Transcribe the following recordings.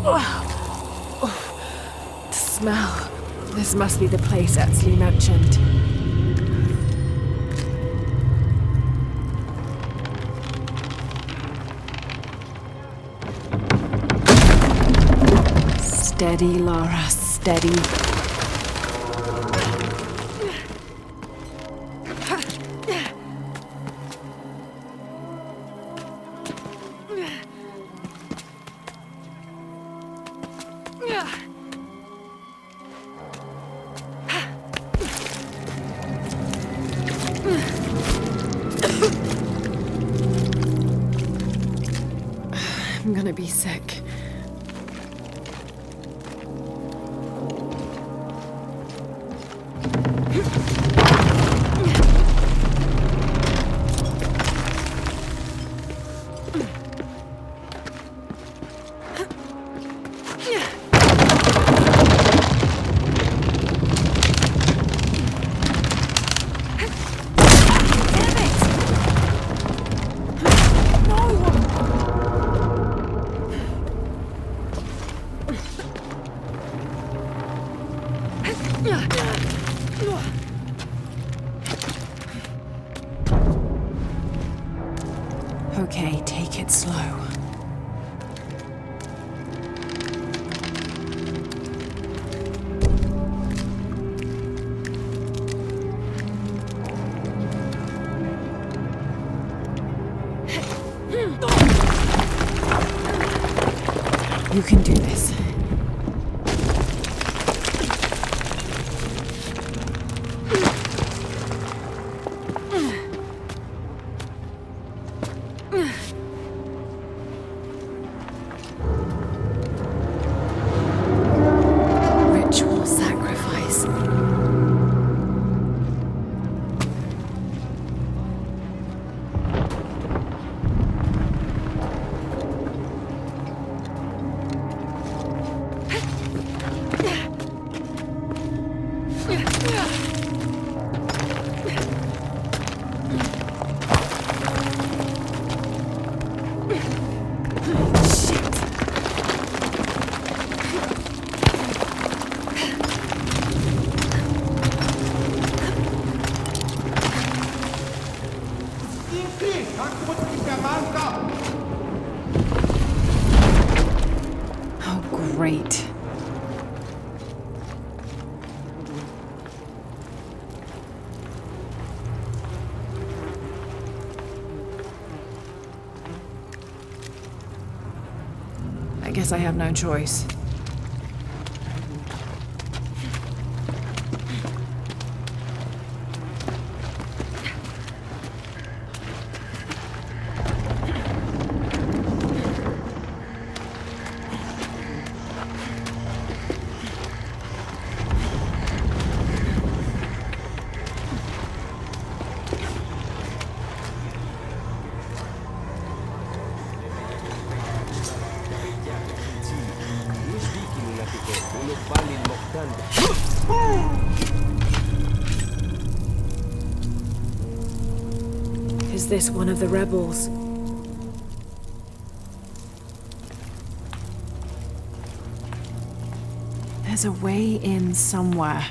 The smell. This must be the place Etsley mentioned. Steady, Lara, steady. I'm gonna be sick. Okay, take it slow. You can do this. Ritual sacrifice. Great. I guess I have no choice. Is this one of the rebels? There's a way in somewhere.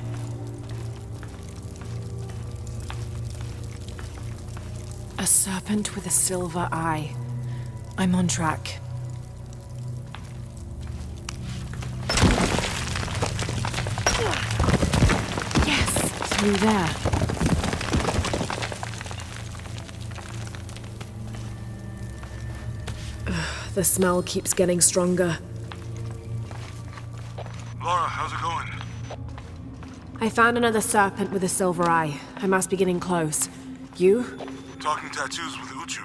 A serpent with a silver eye. I'm on track. Yes, through there. The smell keeps getting stronger. Lara, how's it going? I found another serpent with a silver eye. I must be getting close. You? Talking tattoos with Uchu.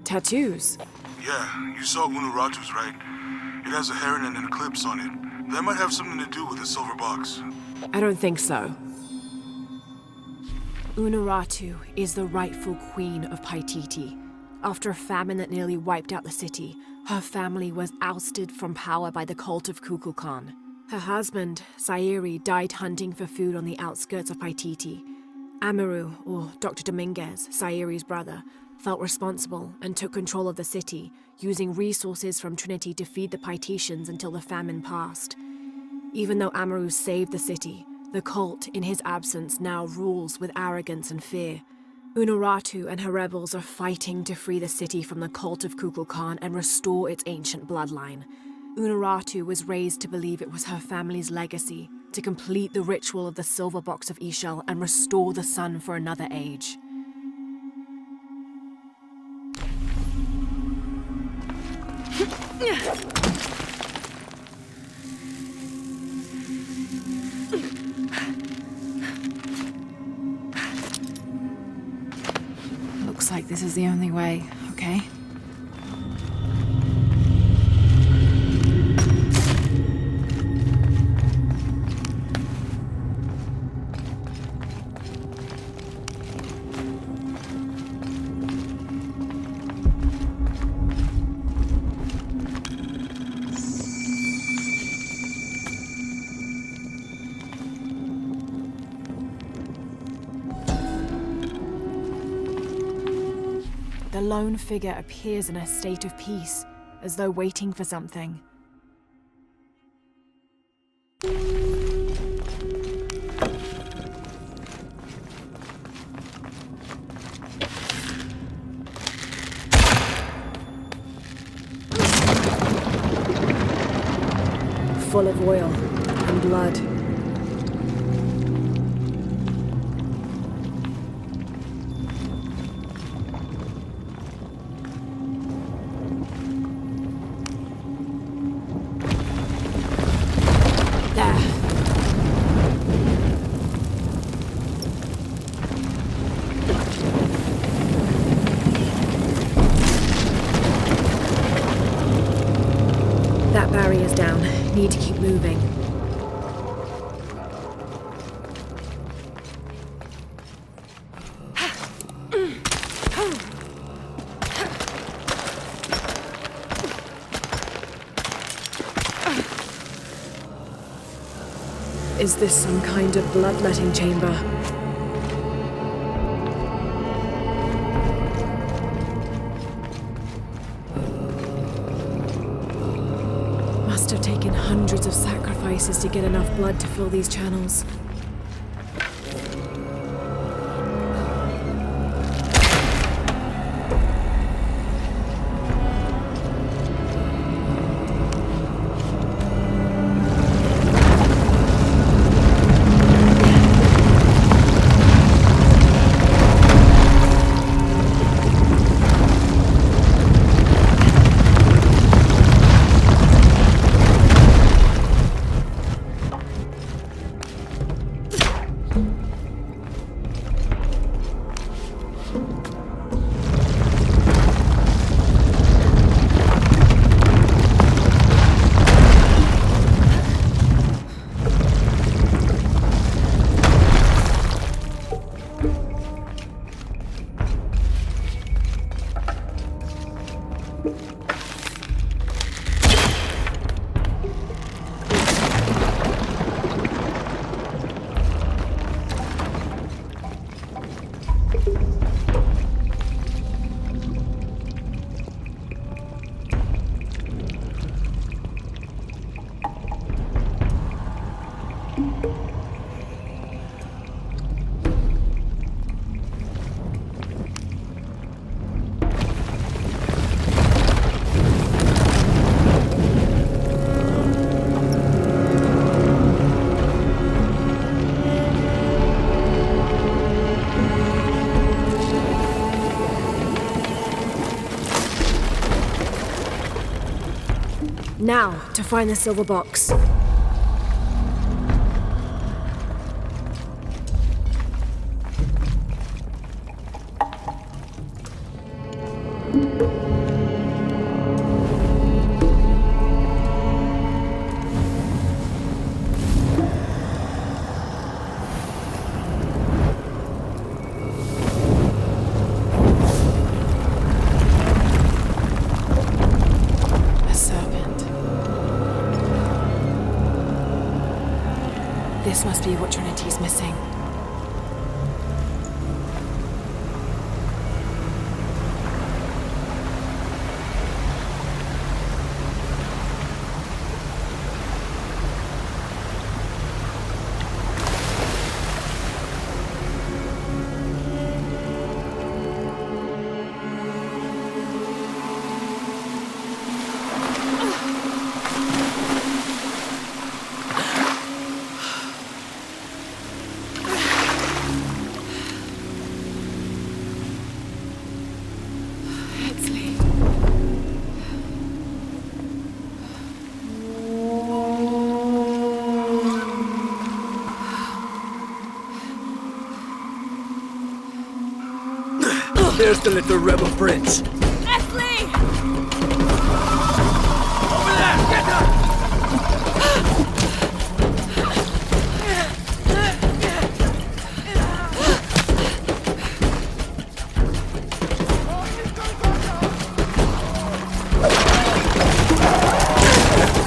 Tattoos? Yeah, you saw Unuratu's, right? It has a heron and an eclipse on it. That might have something to do with the silver box. I don't think so. Unuratu is the rightful queen of Paititi. After a famine that nearly wiped out the city, her family was ousted from power by the cult of Kukulkan. Her husband, Sayuri, died hunting for food on the outskirts of Paititi. Amaru, or Dr. Dominguez, Sayuri's brother, felt responsible and took control of the city, using resources from Trinity to feed the Pytetians until the famine passed. Even though Amaru saved the city, the cult, in his absence, now rules with arrogance and fear. Unuratu and her rebels are fighting to free the city from the cult of Kukulkan and restore its ancient bloodline. Unuratu was raised to believe it was her family's legacy, to complete the ritual of the silver box of Ishal and restore the sun for another age. Looks like this is the only way, okay? The lone figure appears in a state of peace, as though waiting for something. Full of oil and blood. That barrier's down. Need to keep moving. Is this some kind of bloodletting chamber? Must have taken hundreds of sacrifices to get enough blood to fill these channels. Now, to find the silver box. A serpent. This must be what Trinity's missing. There's the little rebel prince. Leslie! Over there! Get her!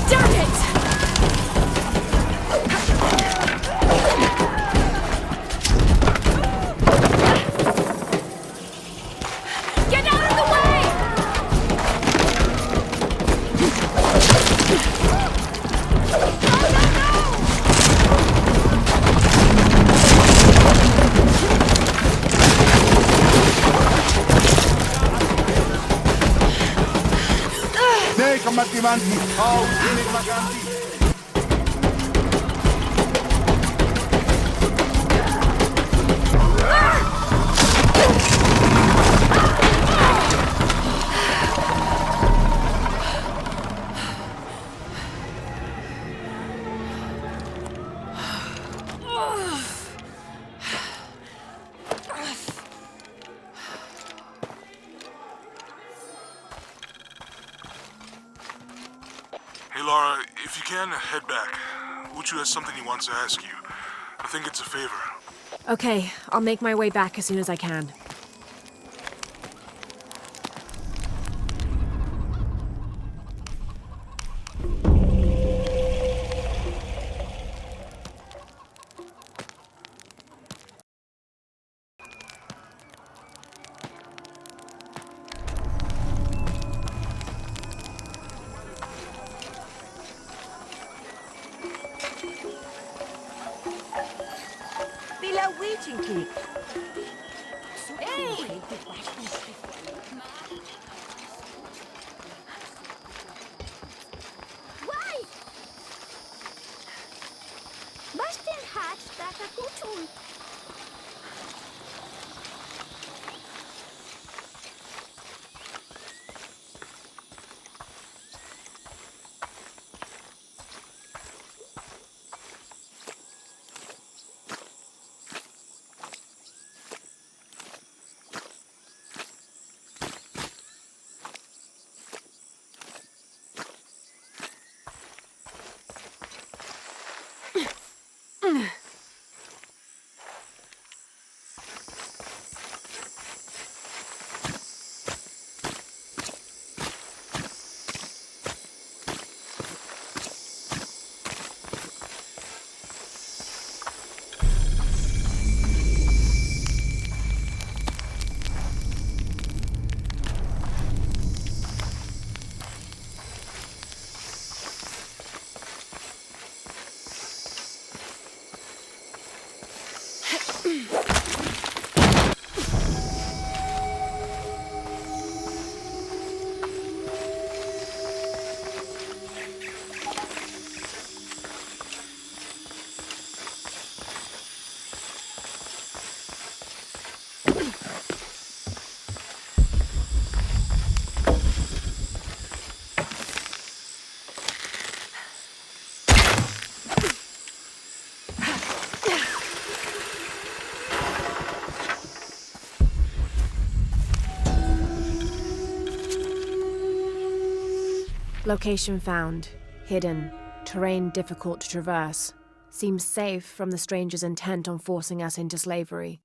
Damn it! Get out of the way! Dei combattimenti! Oh, vieni vaganti! Hey Lara, if you can, head back. Uchu has something he wants to ask you. I think it's a favor. Okay, I'll make my way back as soon as I can. Bila waiting cake. Hey! Why? Was denn hat da gut tun? Location found. Hidden. Terrain difficult to traverse. Seems safe from the stranger's intent on forcing us into slavery.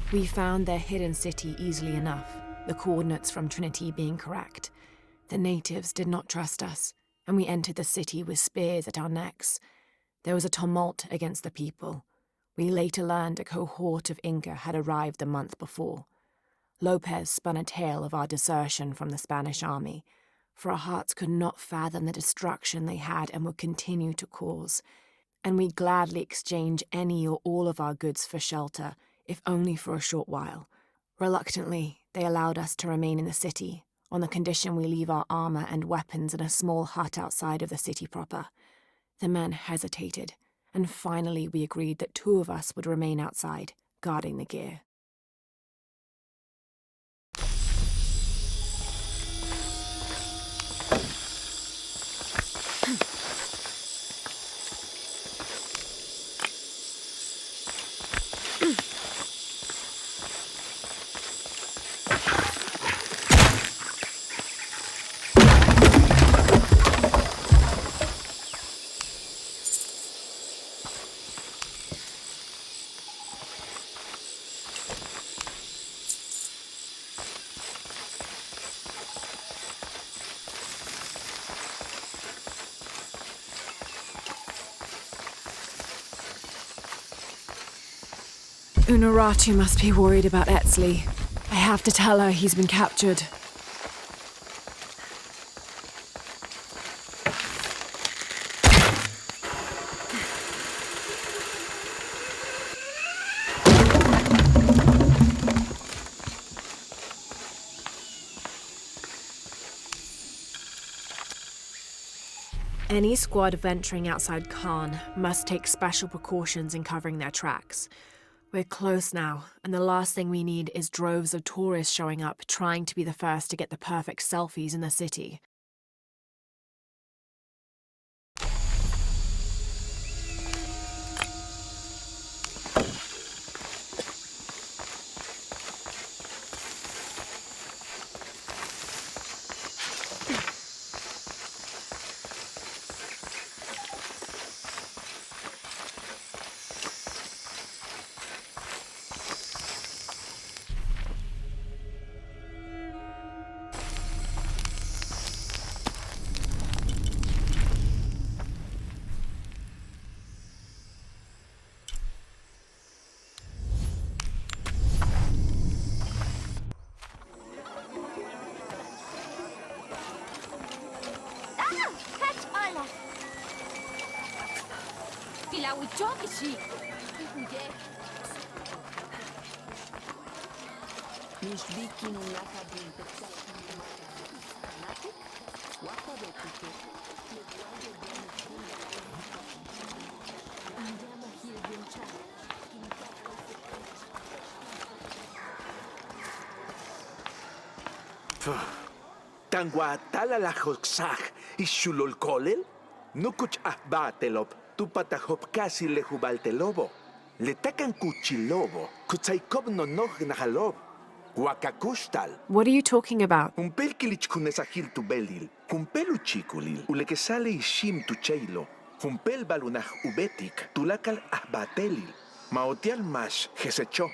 We found their hidden city easily enough, the coordinates from Trinity being correct. The natives did not trust us, and we entered the city with spears at our necks. There was a tumult against the people. We later learned a cohort of Inca had arrived the month before. Lopez spun a tale of our desertion from the Spanish army, for our hearts could not fathom the destruction they had and would continue to cause, and we gladly exchange any or all of our goods for shelter, if only for a short while. Reluctantly, they allowed us to remain in the city, on the condition we leave our armor and weapons in a small hut outside of the city proper. The men hesitated, and finally we agreed that 2 of us would remain outside, guarding the gear. Unuratu must be worried about Etzli. I have to tell her he's been captured. Any squad venturing outside Khan must take special precautions in covering their tracks. We're close now, and the last thing we need is droves of tourists showing up trying to be the first to get the perfect selfies in the city. Tangwa talalajoksak ishulol kolel? Nukuch ahbatelop, tupatahop kasi lejubaltelobo. Letakan kuchilobo, kutsaikob no nahalob. Wakakustal. What are you talking about? Umpel kilich kunesahil tu belil, umpelu chikulil, ulekesale ishim tu cheilo, umpel balunah ubetik, tulakal ahbatelil, maotial mash jesecho.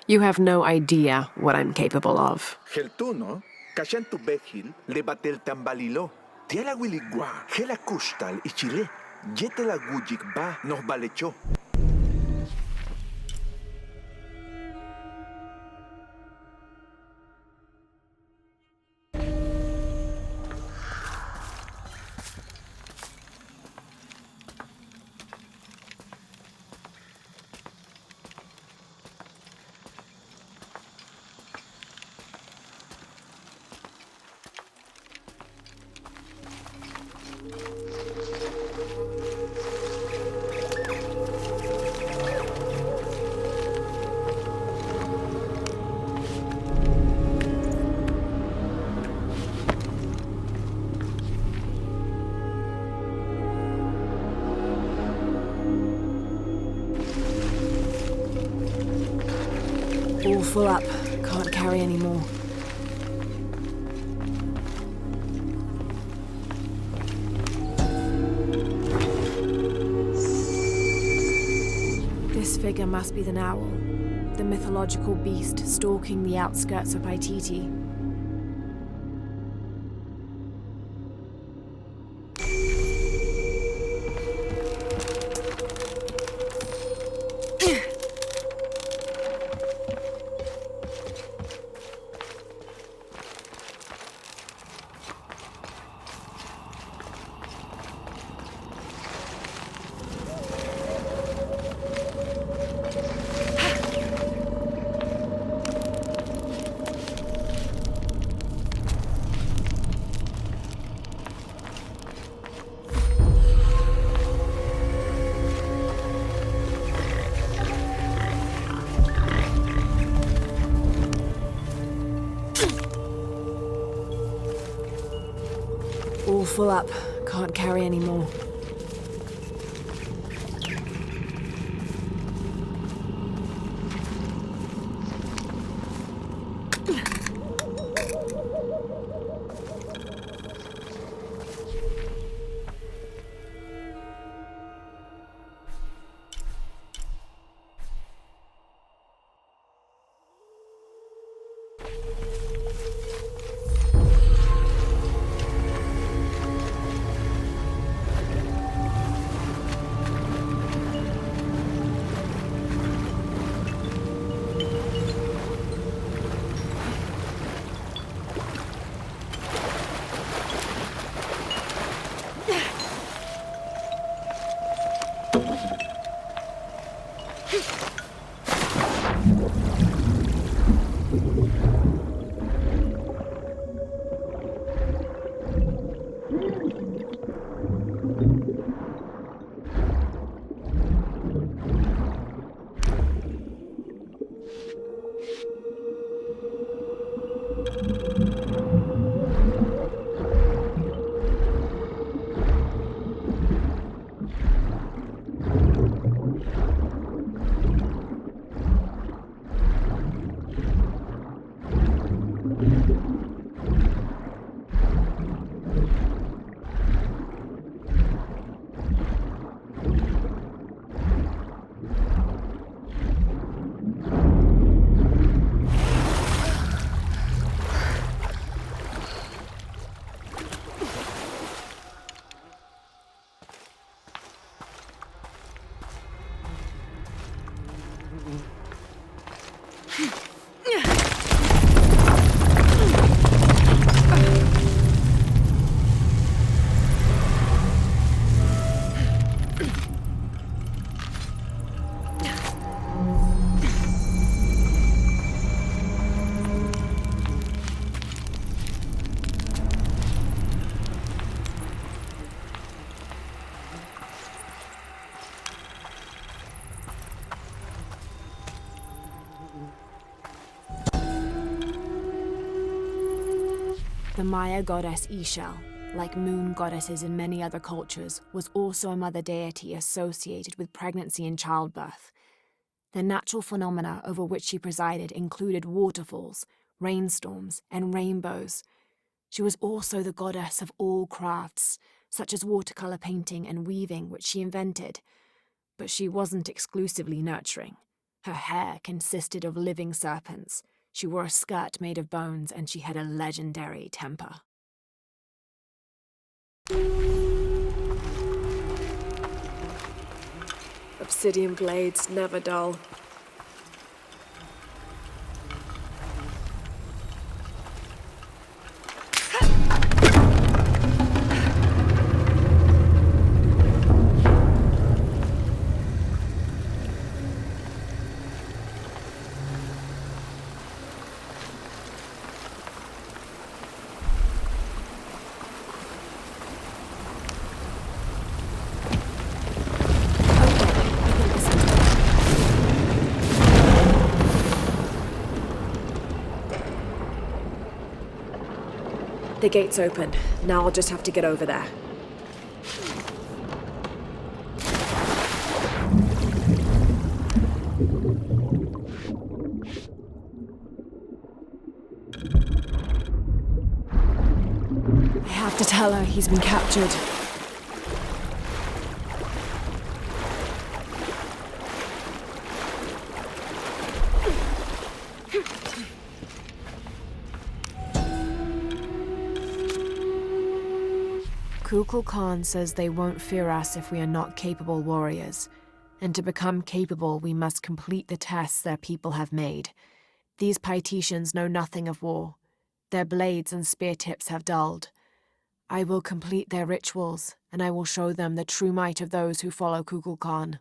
You have no idea what I'm capable of. Geltuno, kashan tu behil, lebatel tambalilo, tiala wiligua, gela kustal y chile, yetela gujik ba nos balecho. All full up. Can't carry any more. This figure must be the Owl. the mythological beast stalking the outskirts of Paititi. All full up. Can't carry any more. The Maya goddess Ishel, like moon goddesses in many other cultures, was also a mother deity associated with pregnancy and childbirth. The natural phenomena over which she presided included waterfalls, rainstorms, and rainbows. She was also the goddess of all crafts, such as watercolor painting and weaving, which she invented. But she wasn't exclusively nurturing. Her hair consisted of living serpents. She wore a skirt made of bones, and she had a legendary temper. Obsidian blades, never dull. The gate's open. Now I'll just have to get over there. I have to tell her he's been captured. Kukulkan says they won't fear us if we are not capable warriors. And to become capable, we must complete the tests their people have made. These Paititians know nothing of war. Their blades and spear tips have dulled. I will complete their rituals, and I will show them the true might of those who follow Kukulkan.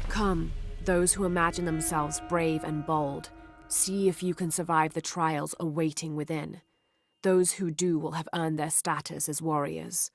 Come, those who imagine themselves brave and bold, see if you can survive the trials awaiting within. Those who do will have earned their status as warriors.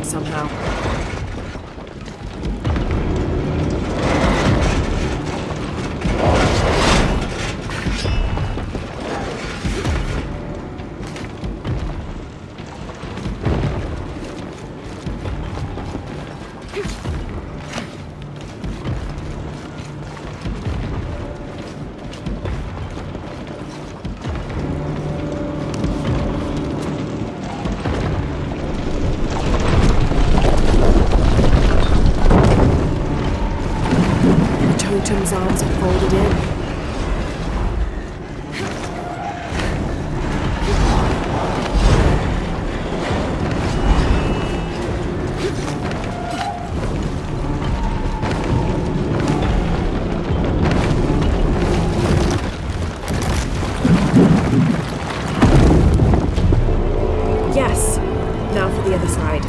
Somehow. Totem's arms are folded in. Yes. Now for the other side.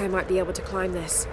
I might be able to climb this.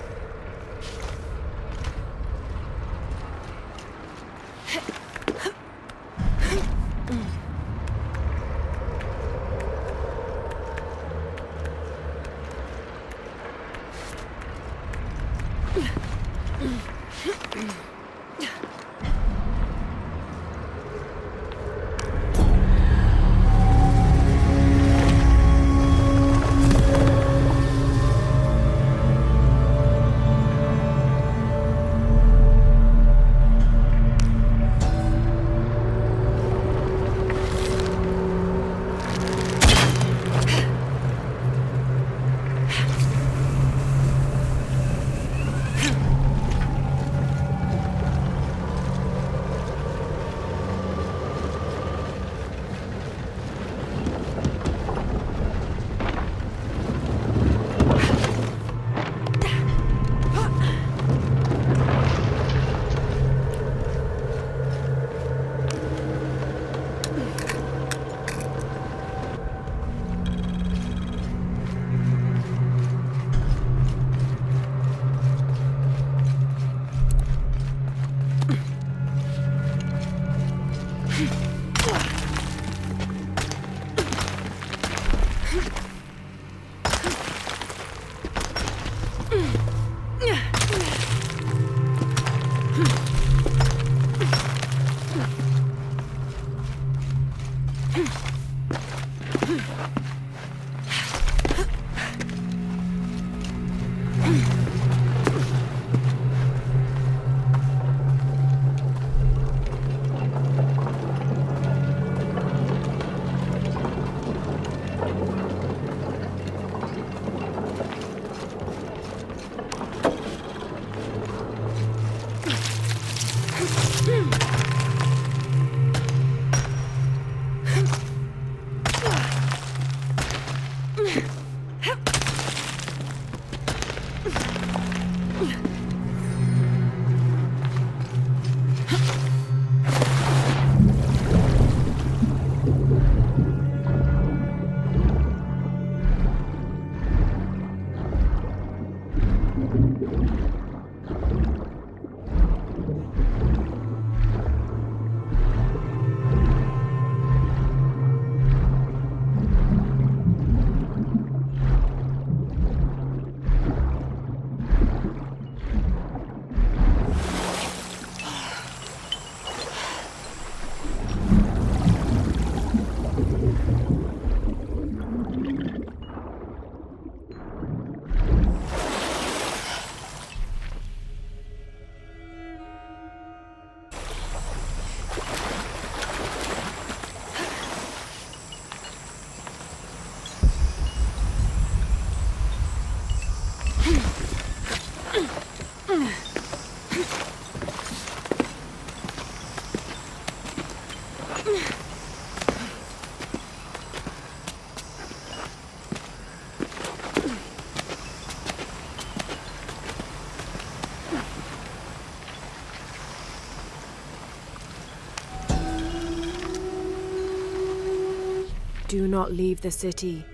Do not leave the city.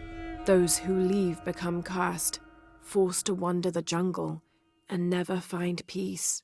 Those who leave become cursed, forced to wander the jungle, and never find peace.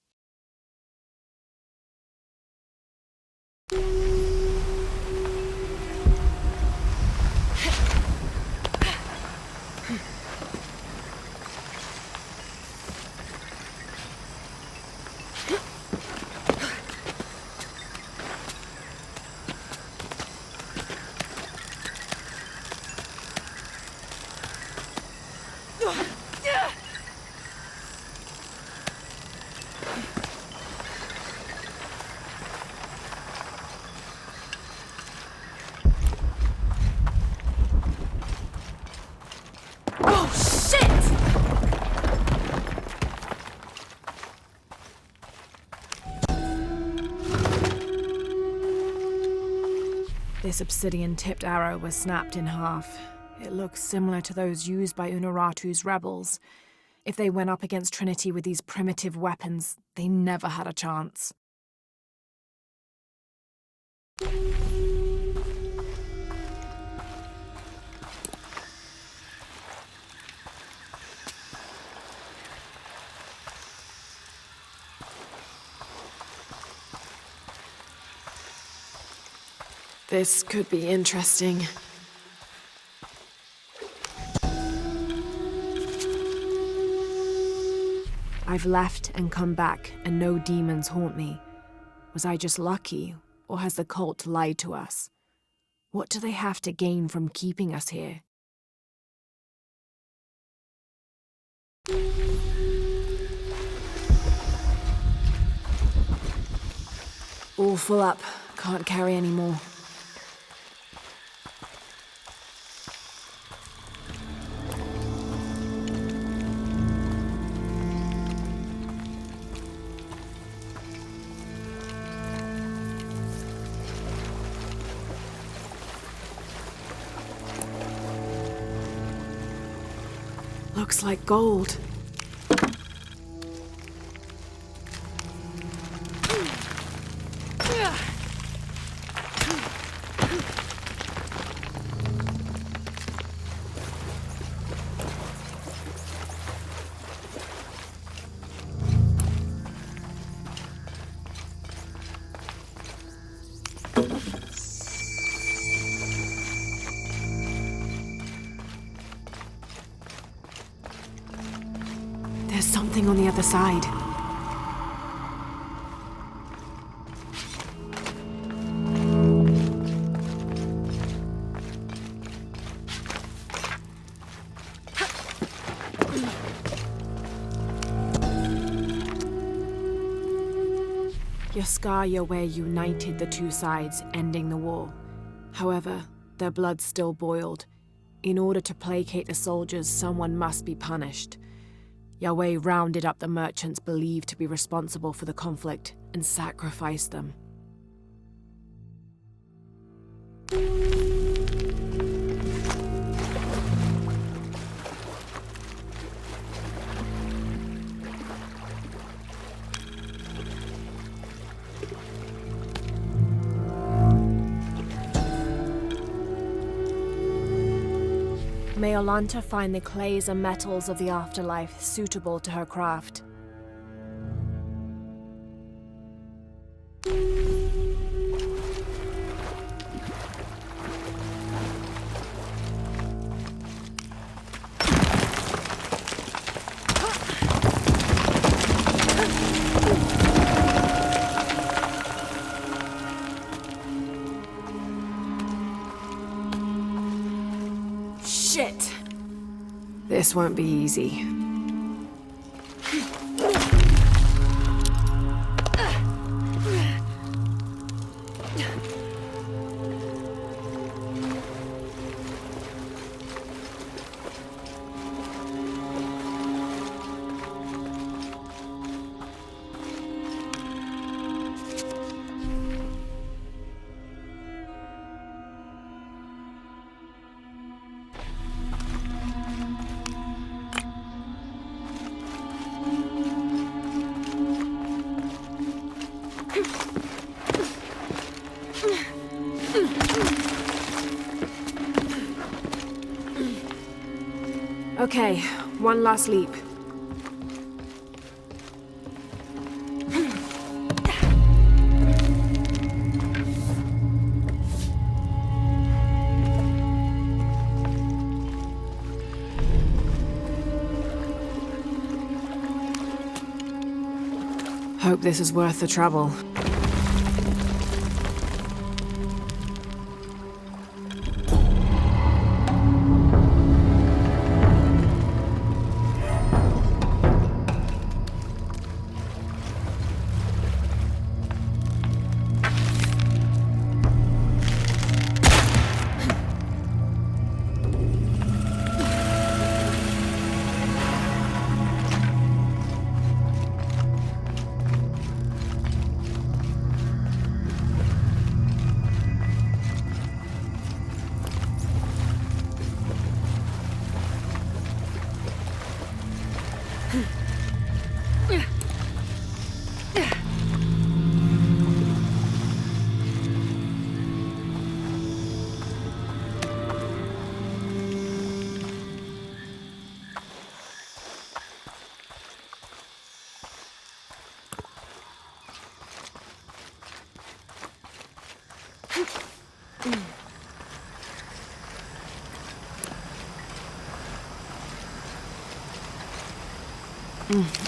This obsidian-tipped arrow was snapped in half. It looks similar to those used by Unuratu's rebels. If they went up against Trinity with these primitive weapons, they never had a chance. This could be interesting. I've left and come back, and no demons haunt me. Was I just lucky, or has the cult lied to us? What do they have to gain from keeping us here? All full up. Can't carry any more. Looks like gold. There's something on the other side. Yaskar Yahweh united the two sides, ending the war. However, their blood still boiled. In order to placate the soldiers, someone must be punished. Yahweh rounded up the merchants believed to be responsible for the conflict and sacrificed them. May Olanta find the clays and metals of the afterlife suitable to her craft. Shit! This won't be easy. Okay, one last leap. Hope this is worth the trouble.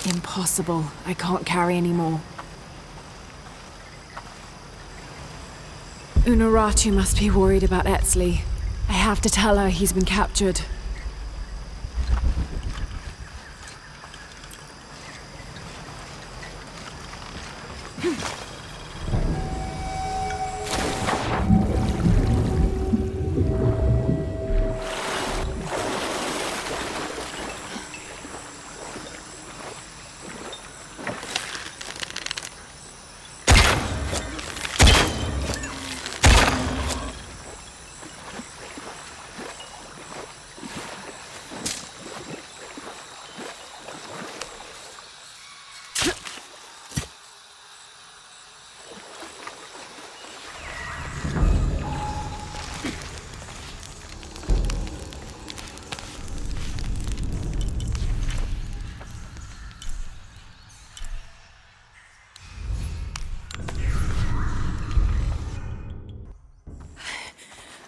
Impossible. I can't carry anymore. Unaratu must be worried about Etzli. I have to tell her he's been captured.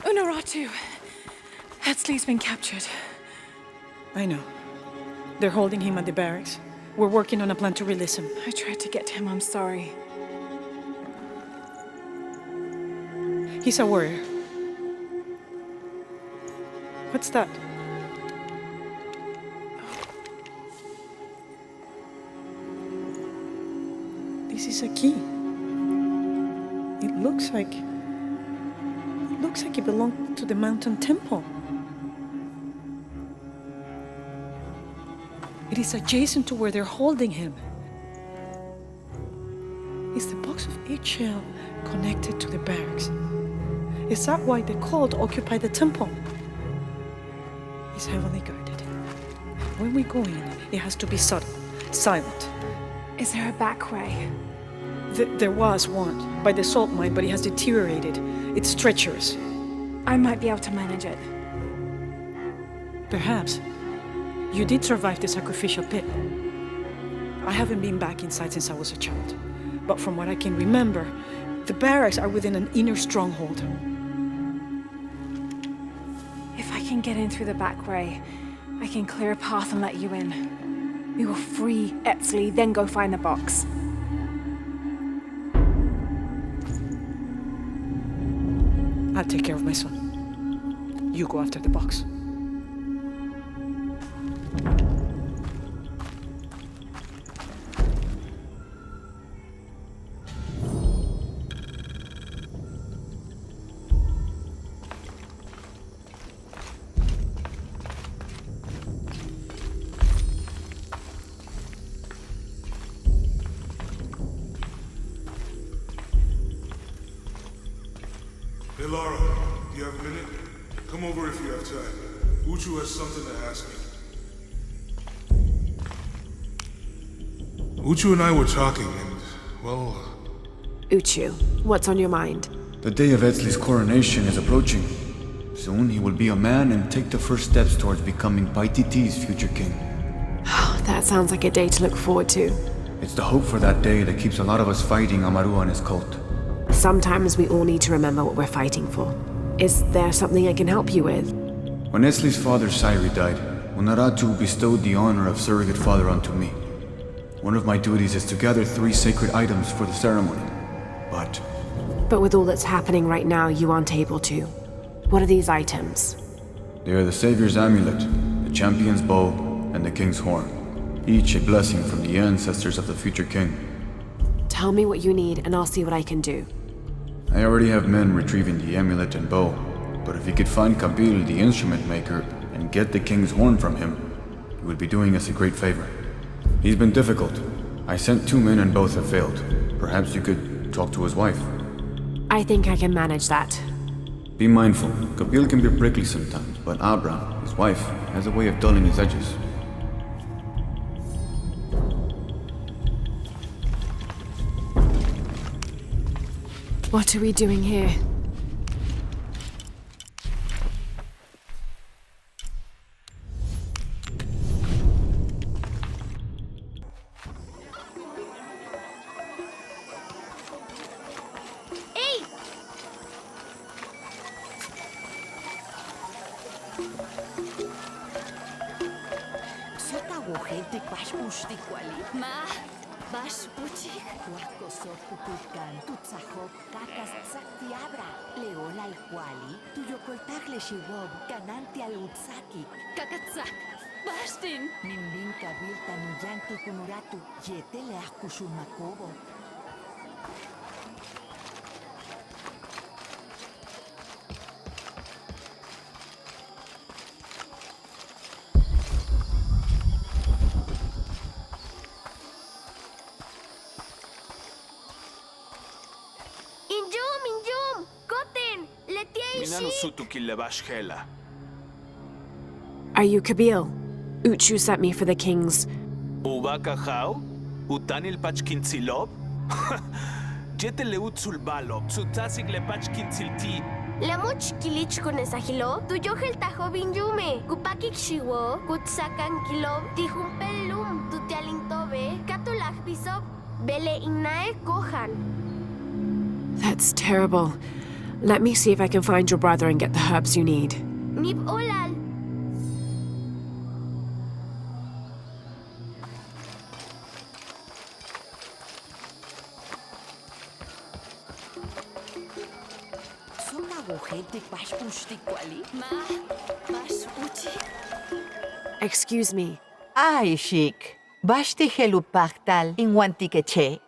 Unaratu! Etzli's been captured. I know. They're holding him at the barracks. We're working on a plan to release him. I tried to get him, I'm sorry. He's a warrior. What's that? This is a key. It looks like it belonged to the mountain temple. It is adjacent to where they're holding him. Is the box of eggshell connected to the barracks? Is that why the cult occupied the temple? It's heavily guarded. When we go in, it has to be subtle, silent. Is there a back way? There was one by the salt mine, but it has deteriorated. It's treacherous. I might be able to manage it. Perhaps. You did survive the sacrificial pit. I haven't been back inside since I was a child. But from what I can remember, the barracks are within an inner stronghold. If I can get in through the back way, I can clear a path and let you in. We will free Etzli, then go find the box. I'll take care of my son. You go after the box. Hey, Lara, do you have a minute? Come over if you have time. Uchu has something to ask me. Uchu and I were talking, and, well... Uchu, what's on your mind? The day of Etzli's coronation is approaching. Soon he will be a man and take the first steps towards becoming Paititi's future king. That sounds like a day to look forward to. It's the hope for that day that keeps a lot of us fighting Amaru and his cult. Sometimes we all need to remember what we're fighting for. Is there something I can help you with? When Etzli's father Sairi died, Unaratu bestowed the honor of surrogate father onto me. One of my duties is to gather 3 sacred items for the ceremony. But with all that's happening right now, you aren't able to. What are these items? they are the Savior's Amulet, the Champion's Bow, and the King's Horn. Each a blessing from the ancestors of the future king. Tell me what you need and I'll see what I can do. I already have men retrieving the amulet and bow, but if you could find Kabil, the instrument maker, and get the King's Horn from him, you would be doing us a great favor. He's been difficult. I sent 2 men and both have failed. Perhaps you could talk to his wife. I think I can manage that. Be mindful, Kabil can be prickly sometimes, but Abra, his wife, has a way of dulling his edges. What are we doing here? Ma, bash puchik. Huaco sopupukan, tutzahok, kakas tzaktiabra. Leola al huali, tuyo coltagle shiwob, canante al utzaki. Kakatzak, bashtin. Nimbin kabil tanuyantu kunuratu, yete le makobo. Are you Kabil? Uchu sent me for the king's... Ubakahau? Utanil pachkintsilob? Jetele utsulbalob, tsutasik le pachkintzilti. Lamuch kilich kunesahilo, tuyohel tajo binjume, kupakik shiwo, kutsakan kilob, tijumpelum, tutialintobe, katulak bisob, bele inae kohan. That's terrible. Let me see if I can find your brother and get the herbs you need. Nib olal. Excuse me. Ay, chic. Bashti helupachtal in Wantikeche.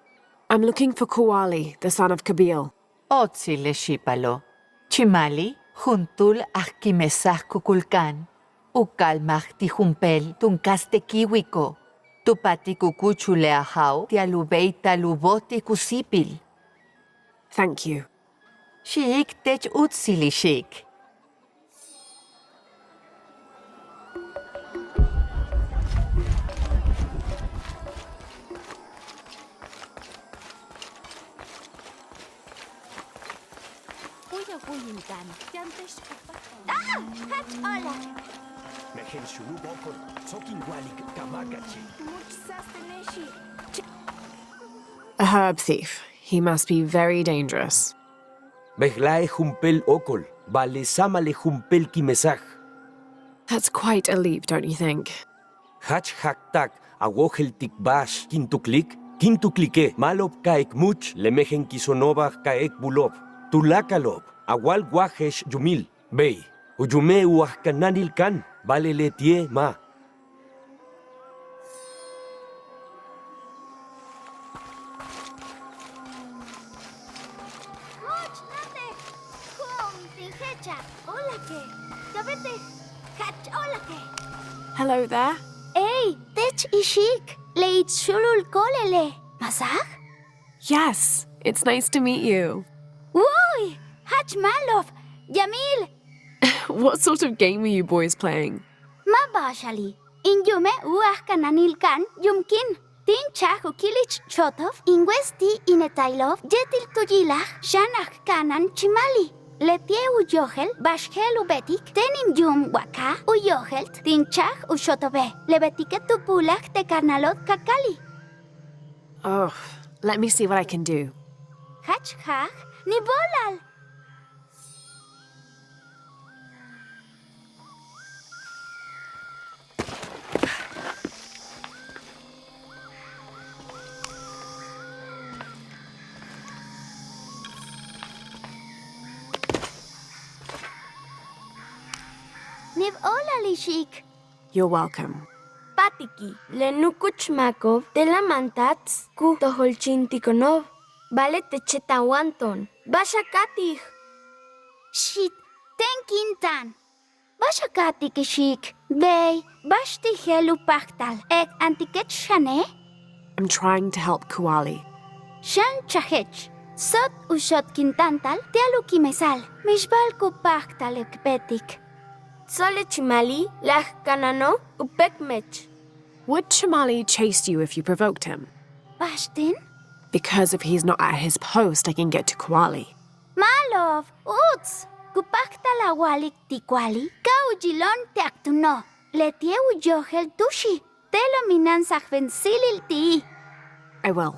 I'm looking for Kuali, the son of Kabil. Otsi le shipalo. Chimali, juntul ahkimesah kukulkan. Ukalmah tijumpel tunkaste kiwiko. Tupati kukuchule ahau tialubeita luboti kusipil. Thank you. Shik tech utsili shik. Kuya kuyinkan. Yantesh Ah! Hach ola. Mehen shulu bokor, sokin walik kamakachi. Much sasteneshi. A herb thief. He must be very dangerous. Behlae jumpel okol, vale samale jumpel kimesaj. That's quite a leap, don't you think? Hach haktak, awohel tikbash, kintuklike, malop kaek much, lemejen kisonobach kaek bulob, tulakalob, awal guajesh yumil, bey, uyume uahkananil kan, vale letie ma. Much nate. Hum tingecha. Hola ke. Kabete. Hach hola ke. Hello there. Hey, tech ishik. Leit shulul kolele. Masaj? Yes, it's nice to meet you. Uy, hach malov. Jamil. What sort of game are you boys playing? Mabashali. Inyume uahkananil kan yumkin. Tin chahu kilich chotov, ingwesti inetailov, jetil tuyilach, shanach kanan chimali. Letie uyohel, bashhel ubetik, tenim yum waka, uyohelt, tin chach ushotobe, lebetike tupulach te karnalot kakali. Oh, let me see what I can do. Hach hach, ni bolal. Niv olali shik. You're welcome. Patiki, lenukuchmakov, telamantats, ku toholchintikonov, vale techetawanton, bashakatih. Shit, tenkintan. Bashakati kishik. Bey, bashti helu pachtal. Ek antiket shane? I'm trying to help Kuali. Shan chahech. Sot ushot kintantal, tialu kimesal. Mishbal ku pachtal ekbetik. Sole chimali, lach kanano, upekmech. Would Chamali chase you if you provoked him? Bashtin? Because if he's not at his post, I can get to Kuali. Malov, uts. Kupachtal awalik tikwali, kaujilon teaktuno. Letie uyohel tushi. Telo minansach vensilil ti. I will.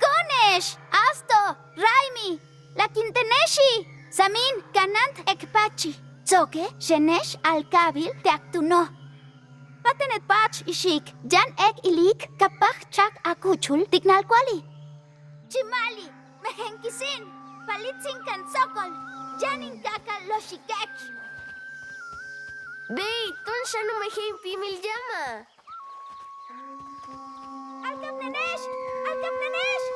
Konesh, Asto, Raimi, La Quinteneshi, Samin, Kanant, Ekpachi, Tzoke, Shenesh, Alkabil, Teaktuno. Patenet Pach, Ishik, Jan Ek Ilik, Kapach Chak Akuchul, Tignal Kwali. Chimali, Mehenkisin, Palitzin Kansokol, Janin Kaka Loshikech. Bey, ton shanu mehin pimil llama. Alkapnenesh, Alkapnenesh.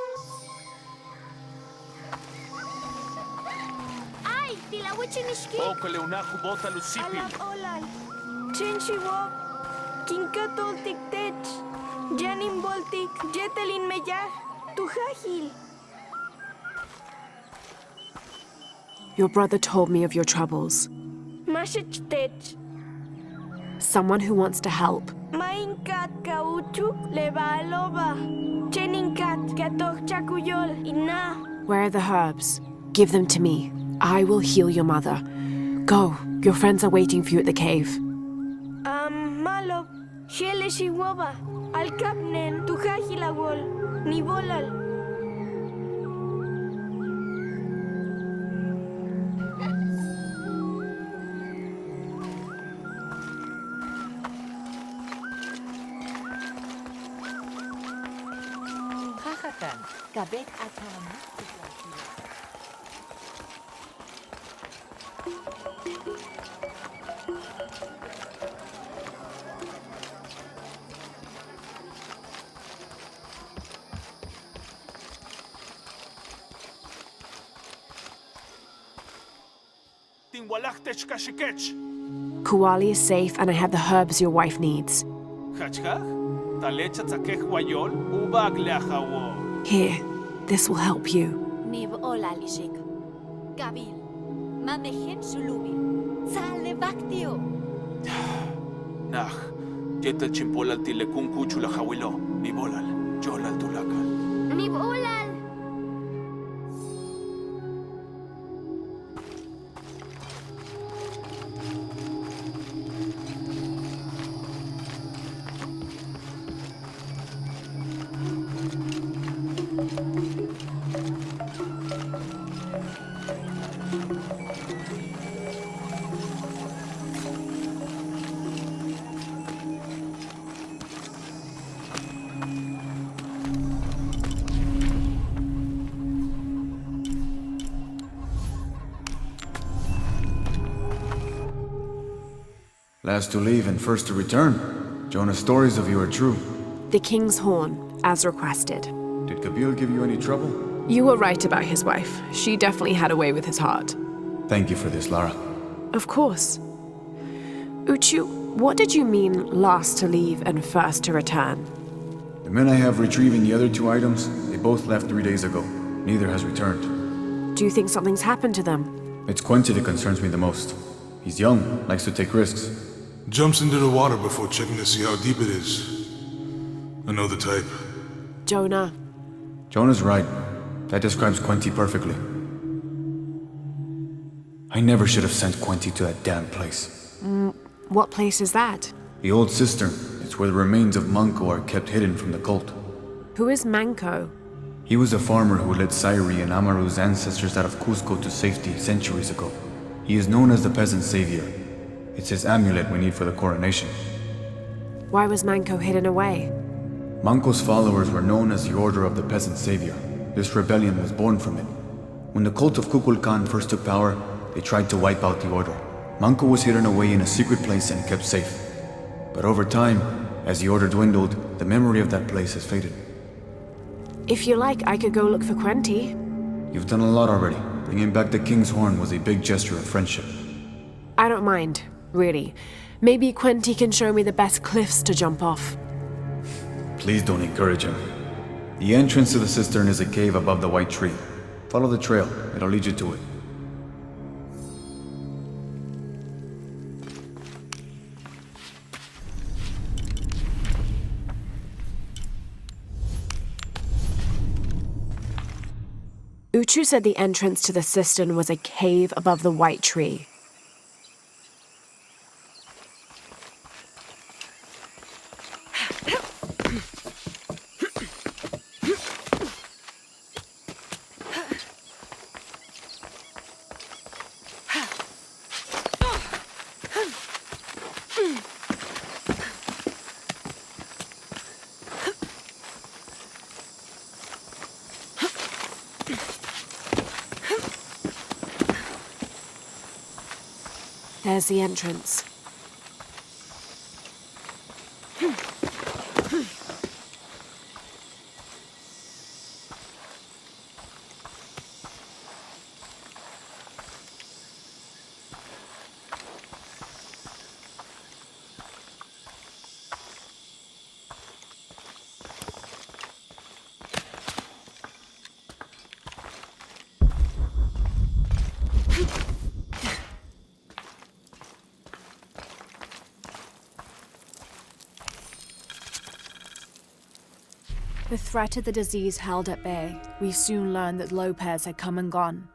Ay, Tilawichinishki. Okole unahu bota lucipi. Alab olal, chinchiwo, kinkatol tiktech, janin boltik, jetelin meyah, tuhahil. Your brother told me of your troubles. Mashech tech, Someone who wants to help. mainkat kauchuk leva aloba, cheninkat katoch chakuyol ina. Where are the herbs? Give them to me. I will heal your mother. Go. Your friends are waiting for you at the cave. Malo, shele shiwoba, alkapnen, tuhahilawol, nibolal. Hahakan, kabek atam. walachtech kashikech. Kuali is safe and I have the herbs your wife needs. Hachkach? Talecha tzakech wayol, ubag leachawo. Here, this will help you. Nib ola lishik. Gabil. Mamehen shulubi. Tzale baktio. Nah, yetel chimpolal tilekun kuchula hawilo. Nibolal, yolal tulakal. Nib olal. Last to leave and first to return. Jonah's stories of you are true. The King's Horn, as requested. Did Kabil give you any trouble? You were right about his wife. She definitely had a way with his heart. Thank you for this, Lara. Of course. Uchu, what did you mean last to leave and first to return? The men I have retrieving the other two items, they both left 3 days ago. Neither has returned. Do you think something's happened to them? It's Quincy that concerns me the most. He's young, likes to take risks. Jumps into the water before checking to see how deep it is. I know the type. Jonah. Jonah's right. That describes Quincy perfectly. I never should have sent Quincy to that damn place. What place is that? The old cistern. It's where the remains of Manco are kept hidden from the cult. Who is Manco? He was a farmer who led Sairi and Amaru's ancestors out of Cusco to safety centuries ago. He is known as the peasant savior. It's his amulet we need for the coronation. Why was Manco hidden away? Manco's followers were known as the Order of the Peasant Savior. This rebellion was born from it. When the cult of Kukulkan first took power, they tried to wipe out the order. Manco was hidden away in a secret place and kept safe. But over time, as the order dwindled, the memory of that place has faded. If you like, I could go look for Quenti. You've done a lot already. Bringing back the King's Horn was a big gesture of friendship. I don't mind, really. Maybe Quenti can show me the best cliffs to jump off. Please don't encourage him. The entrance to the cistern is a cave above the white tree. Follow the trail, it'll lead you to it. Uchu said the entrance to the cistern was a cave above the white tree. There's the entrance. The threat of the disease held at bay, we soon learned that Lopez had come and gone.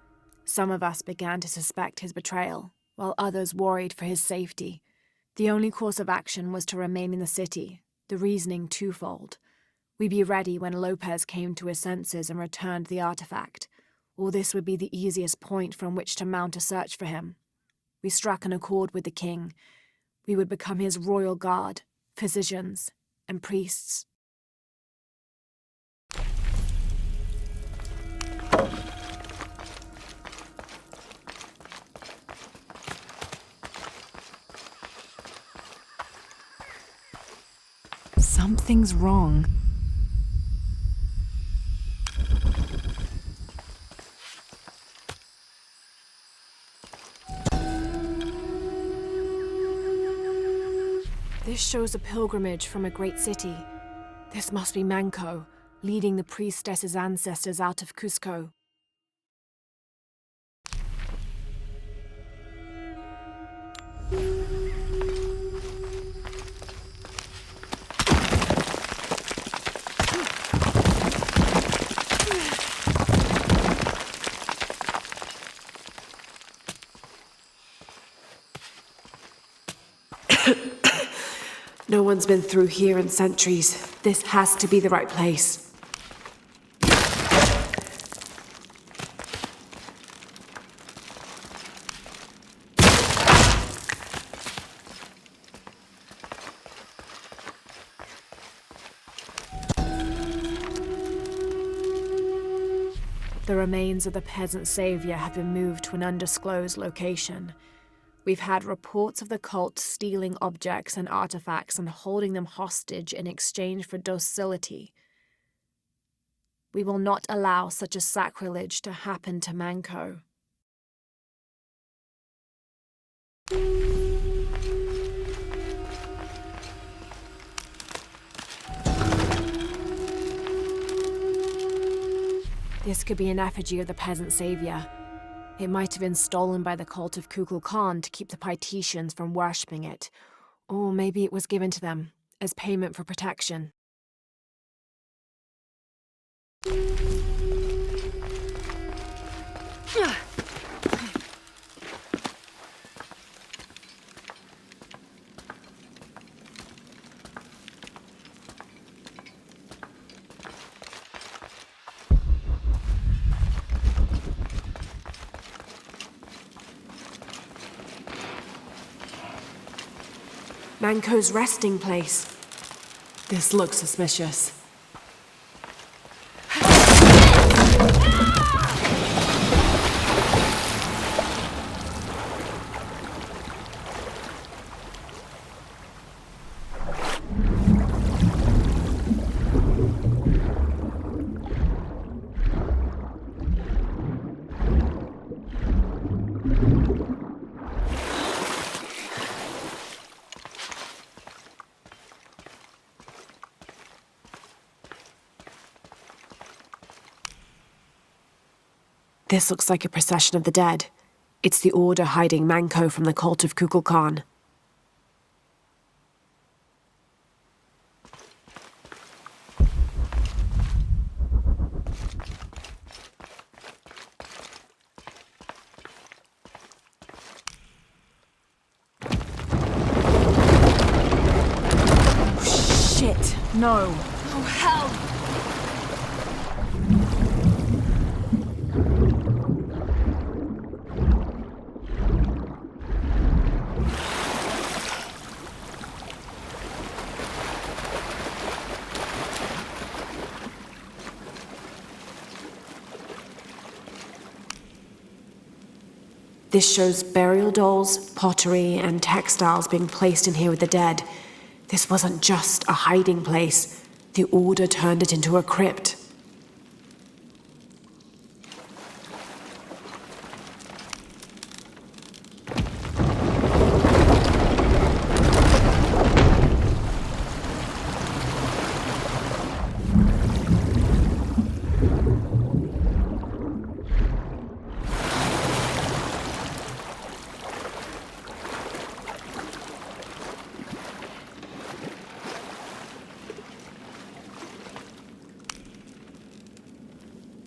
Some of us began to suspect his betrayal, while others worried for his safety. The only course of action was to remain in the city, the reasoning twofold. We'd be ready when Lopez came to his senses and returned the artifact, or this would be the easiest point from which to mount a search for him. We struck an accord with the king. We would become his royal guard, physicians, and priests. Something's wrong. This shows a pilgrimage from a great city. This must be Manco, leading the priestess's ancestors out of Cusco. No one's been through here in centuries. This has to be the right place. The remains of the peasant savior have been moved to an undisclosed location. We've had reports of the cult stealing objects and artifacts and holding them hostage in exchange for docility. We will not allow such a sacrilege to happen to Manco. This could be an effigy of the peasant savior. It might have been stolen by the cult of Kukulkan to keep the Paititians from worshipping it. Or maybe it was given to them as payment for protection. Manco's resting place. This looks suspicious. This looks like a procession of the dead. It's the Order hiding Manco from the cult of Kukulkan. Oh, shit! No! Oh, hell! This shows burial dolls, pottery, and textiles being placed in here with the dead. This wasn't just a hiding place. The Order turned it into a crypt.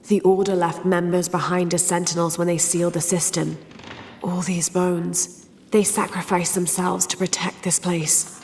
The Order left members behind as sentinels when they sealed the cistern. All these bones, they sacrificed themselves to protect this place.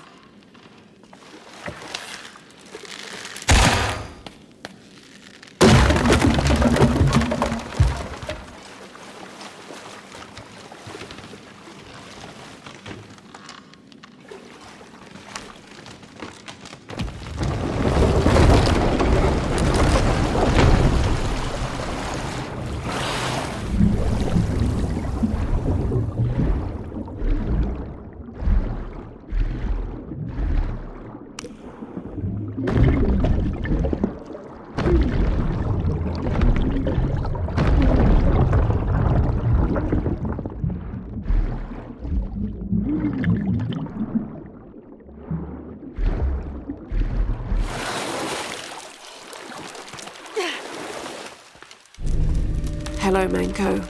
Hello, Manko.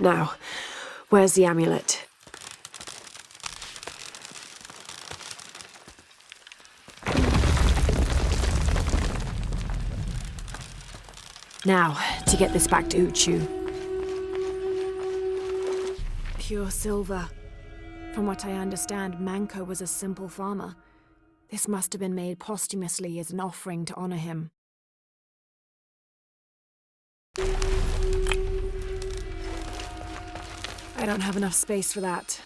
Now, where's the amulet? Now, to get this back to Urpu. Pure silver. From what I understand, Manko was a simple farmer. This must have been made posthumously as an offering to honor him. I don't have enough space for that.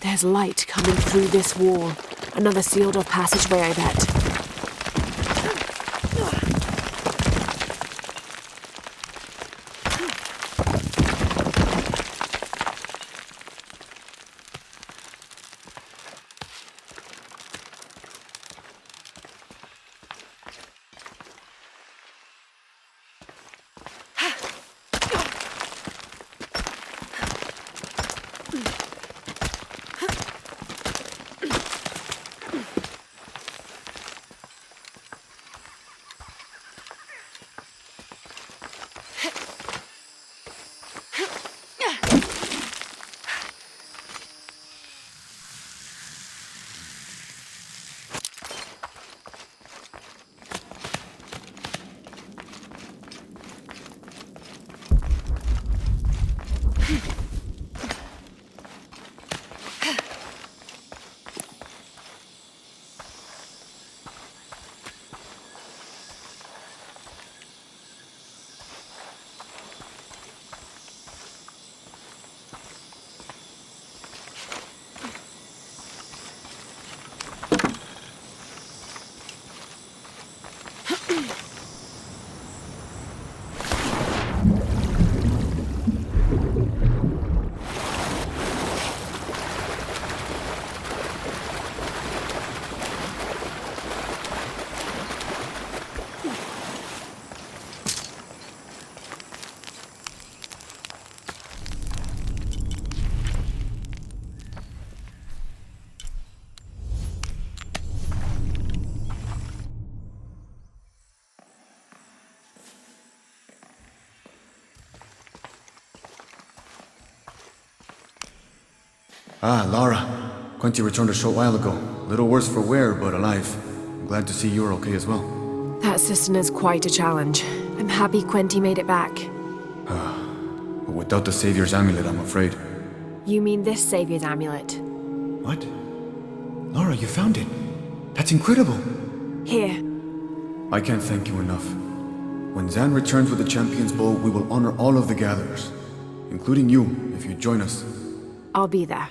There's light coming through this wall. Another sealed-off passageway, I bet. Ah, Lara. Quinty returned a short while ago. Little worse for wear, but alive. I'm glad to see you're okay as well. That cistern is quite a challenge. I'm happy Quinty made it back. But without the Savior's amulet, I'm afraid. You mean this Savior's amulet? What? Lara, you found it. That's incredible. Here. I can't thank you enough. When Zan returns with the Champion's Bow, we will honor all of the gatherers. Including you, if you join us. I'll be there.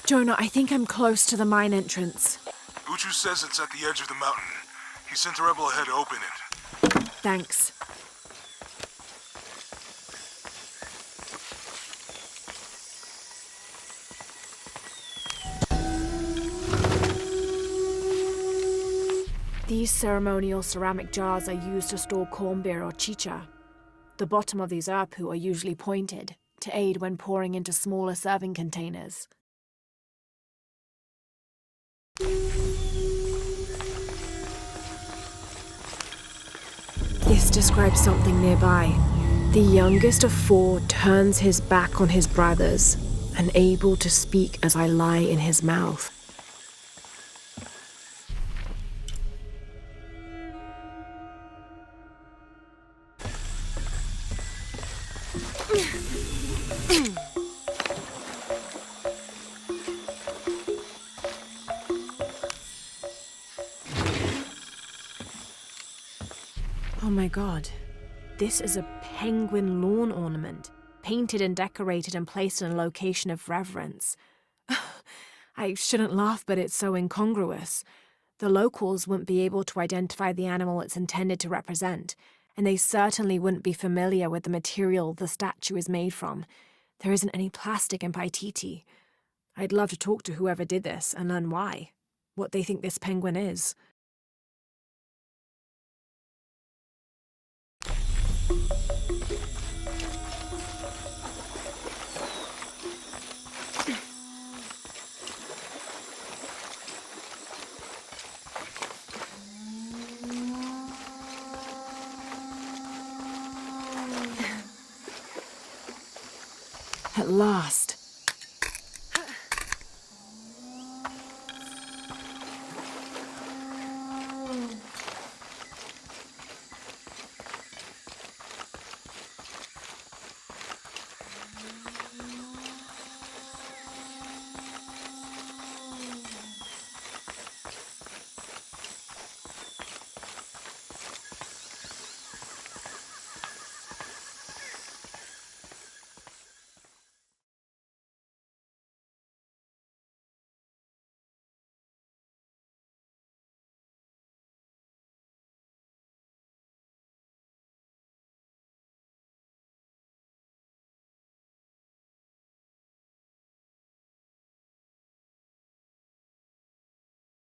Jonah, I think I'm close to the mine entrance. Urpu says it's at the edge of the mountain. He sent a rebel ahead to open it. Thanks. These ceremonial ceramic jars are used to store corn beer or chicha. The bottom of these Urpu are usually pointed, to aid when pouring into smaller serving containers. This describes something nearby. The youngest of four turns his back on his brothers, unable to speak as I lie in his mouth. Oh my god, this is a penguin lawn ornament, painted and decorated and placed in a location of reverence. I shouldn't laugh, but it's so incongruous. The locals wouldn't be able to identify the animal it's intended to represent, and they certainly wouldn't be familiar with the material the statue is made from. There isn't any plastic in Paititi. I'd love to talk to whoever did this and learn why, what they think this penguin is. At last.